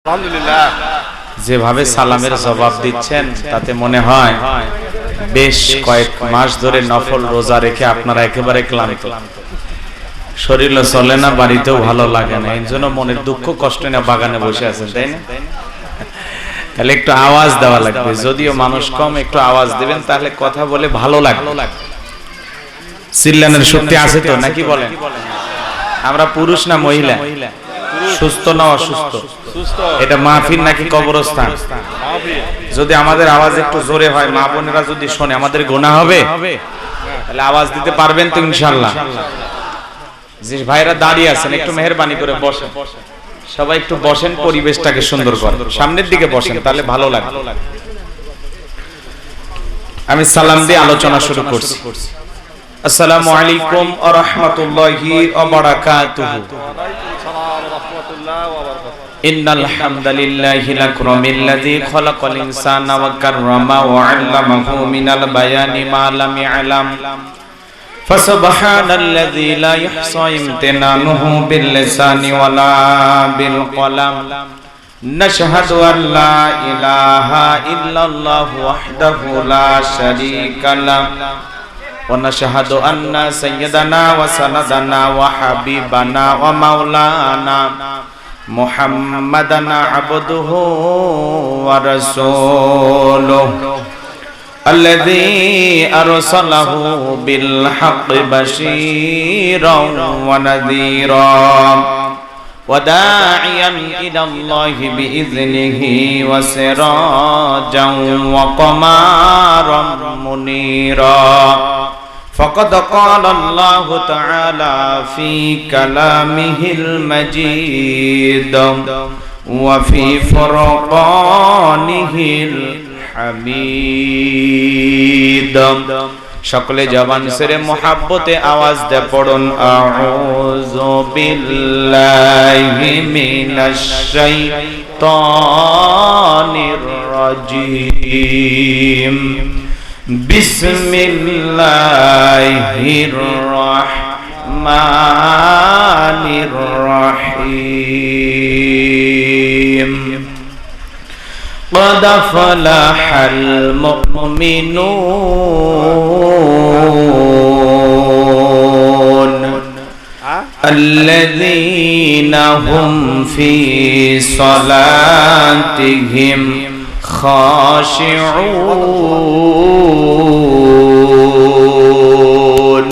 আলহামদুলিল্লাহ। যেভাবে সালামের জবাব দিচ্ছেন তাতে মনে হয় বেশ কয়েক মাস ধরে নফল রোজা রেখে আপনারা একেবারে ক্লান্ত, শরীরও চলে না, বাড়িতেও ভালো লাগে না, এই জন্য মনের দুঃখ কষ্ট না বাগানে বসে আছেন, তাই না? তাহলে একটু আওয়াজ দেওয়া লাগবে, যদিও মানুষ কম, একটু আওয়াজ দিবেন তাহলে কথা বলে ভালো লাগবে। চিল্লানোর শক্তি আছে তো নাকি বলেন? আমরা পুরুষ না মহিলা, সুস্থ না অসুস্থ, এটা মাহফিল নাকি কবরস্থান? যদি আমাদের আওয়াজ একটু জোরে হয়, মা বোনেরা যদি শোনে, আমাদের গুনাহ হবে? তাহলে আওয়াজ দিতে পারবেন তো ইনশাআল্লাহ? যে ভাইরা দাঁড়িয়ে আছেন একটু মেহেরবানি করে বসেন, সবাই একটু বসেন, পরিবেশটাকে সুন্দর করেন, সামনের দিকে বসেন, তাহলে ভালো লাগবে। আমি সালাম দিয়ে আলোচনা শুরু করছি। আসসালামু আলাইকুম ওয়া রাহমাতুল্লাহি ওয়া বারাকাতুহু। ইন্নাল হামদালিল্লাহি লাকুমিল্লাযী খালাকাল ইনসানা ওয়া কাররামা ওয়া 'আল্লামাহু মিনাল বায়ানি মা লাম ইয়ালাম। ফাসুবহানাল্লাযী লা ইহসা ইমতিনানুহু বিল লিসানি ওয়া লা বিল কলাম। নাশহাদু আন লা ইলাহা ইল্লাল্লাহু ওয়াহদাহু লা শারীকা লাহু ওয়া নাশহাদু আন্না সাইয়্যিদানা ওয়া সানাদানা ওয়া হাবিবানা ওয়া মাওলানা মুহাম্মাদান আবদুহু ওয়া রাসূলুহু আল্লাযী আরসালাহু বিল হাক্কি বাশীরান ওয়া নাযীরান ওয়া দাঈয়ান ইলাল্লাহি বিইযনিহি ওয়া সিরাজান ওয়া কমারান মুনীরা। فقد قال الله تعالى في كلامه المجيد وفي فرقانه الحميد। সকলে জবান ছেড়ে মোহাব্বতে আওয়াজ দিয়ে পড়ুন, আউযু বিল্লাহি মিনাশ শাইতানির রাজীম। বিসমিল্লাহির রহমানির রহিম। قد أفلح المؤمنون الذين هم في صلاتهم خاشعون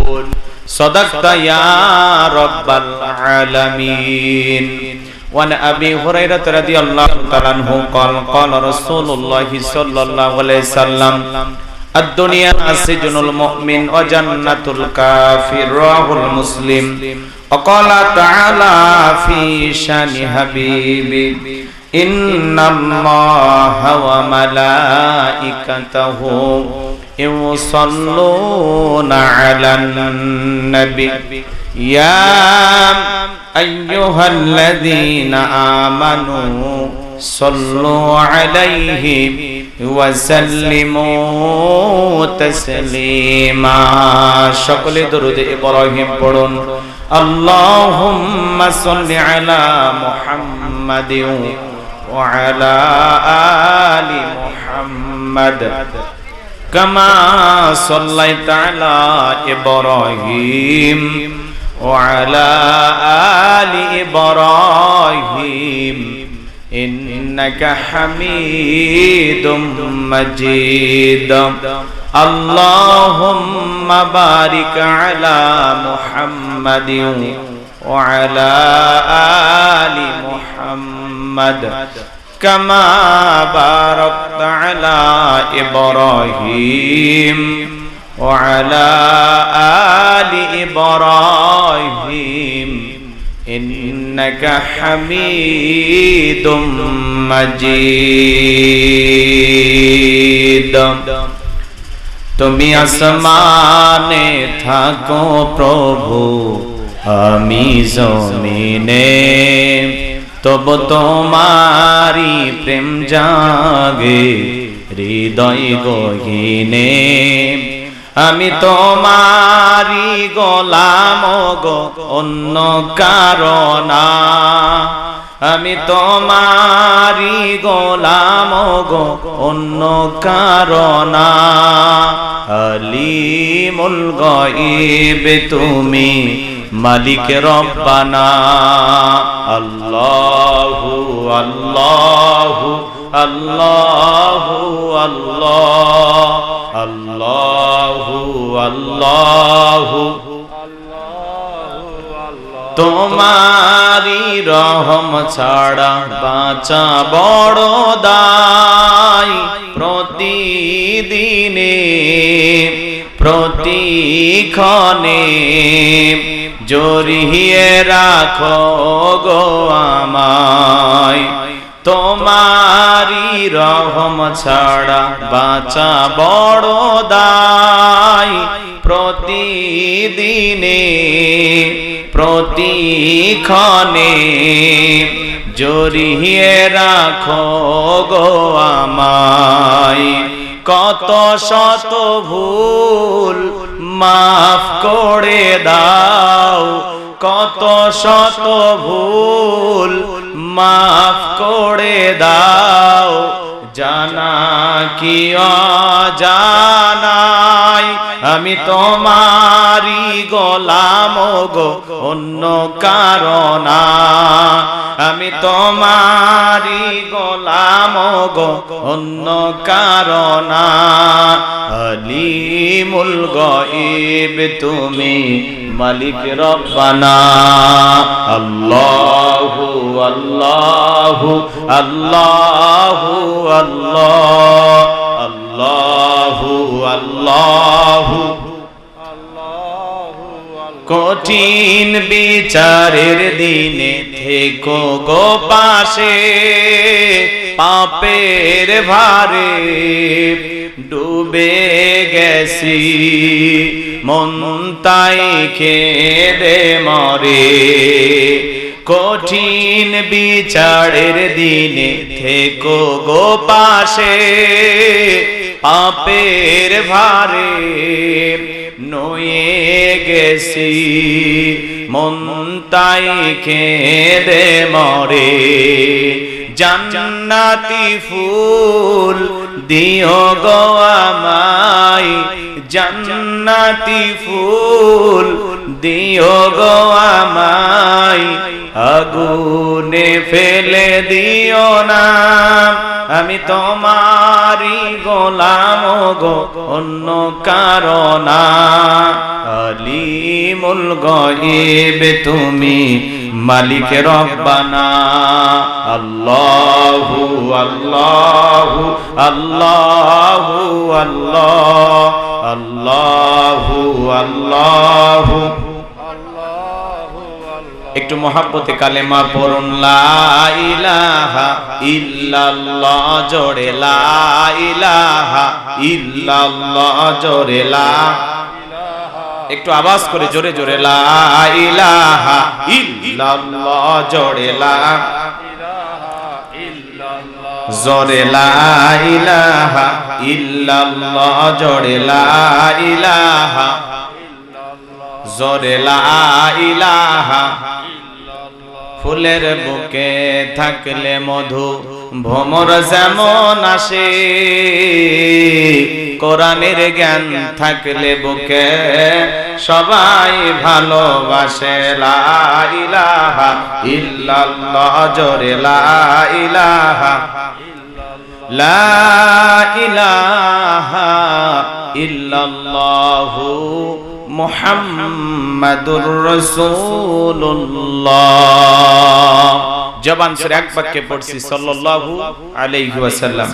صدقت يا رب العالمين. وعن أبي هريرة رضي الله تعالى عنه قال قال رسول الله صلى الله عليه وسلم الدنيا سجن المؤمن وجنة الكافر رواه مسلم. وقال تعالى في شان حبيبي إن الله وملائكته يصلون على النبي يا أيها الذين آمنوا صلوا عليه وسلموا تسليما. সকল দরুদ ইব্রাহিম পড়ুন। اللهم صل على محمد وعلى آل محمد كما صليت على إبراهيم وعلى آل إبراهيم إنك حميد مجيد. اللهم بارك على محمد وعلى آل محمد كما باركت على إبراهيم وعلى آل إبراهيم إنك حميد مجيد. তুমি আসমানে থাকো প্রভু, আমি জমিনে, তবু তোমারি প্রেম জাগে হৃদয় গহীনে। আমি তোমারি গোলাম গো, অন্য কারো না। আমি তোমারি গোলাম গো অন্য কারো না। আলিমুল গায়ব তুমি মালিক রব্বানা। আল্লাহু আল্লাহু আল্লাহু আল্লাহ আল্লাহু আল্লাহু তোমারি রহম ছাড়া বাঁচা বড় দায়। প্রতিদিনে প্রতিক্ষণে জড়িয়ে রাখো গো আমায়। তোমারি রহম ছাড়া বাঁচা বড় দায়। প্রতিদিনে প্রতিক্ষণে জড়িয়ে রাখো গো আমায়। কত শত ভুল মাফ করে দাও, কত শত ভুল মাফ করে দাও। জানা কি অজানাই আমি তোমারি গোলাম গো অন্য কারো না। আমি তোমারি গোলাম গো অন্য কারো না। আলিমুল গায়ব তুমি মালিক রব্বানা। আল্লাহু আল্লাহু আল্লাহু আল্লাহ আল্লাহু আল্লাহু। কঠিন বিচারের দিনে থেকো গো পাশে, পাপের ভারে ডুবে গেছি মন তাই কেঁদে মরে। কঠিন বিচারের দিনে থেকো গো পাশে, পাপের ভারে নয়ে গেছি মন তাই কেঁদে মরে। জান্নাতি ফুল দিও গো আমায়, জান্নাতি ফুল দিও গো আমায়। আগুনে ফেলে দিও না আমি তোমারি গোলাম গো অন্য কারো না। আলিমুল গায়ব তুমি মালিক রব্বানা। আল্লাহু আল্লাহু আল্লাহু আল্লাহ আল্লাহু আল্লাহু। একটু মহাব্বতে কালেমা পড়ুন। লা ইলাহা ইল্লাল্লাহ জোরে লা ইলাহা ইল্লাল্লাহ জোরে লা। একটু আওয়াজ করে জোরে জোরে লা ইলাহা ইল্লাল্লাহ জোরে লা জোরে লা ইলাহা ইল্লাল্লাহ জোরে লা ইলাহা জোরে লা ইলাহা। ফুলের বুকে থাকলে মধু ভ্রমর যেমন আসে, কোরআনের জ্ঞান থাকলে বুকে সবাই ভালোবাসে। লা ইলাহা ইল্লাল্লাহ জোরে লা ইলাহা লা ইলাহা ইল্লাল্লাহু মুহাম্মাদুর রাসূলুল্লাহ। জবান ছেড়ে এক বাক্যে পড়ছি সাল্লাল্লাহু আলাইহি ওয়াসাল্লাম।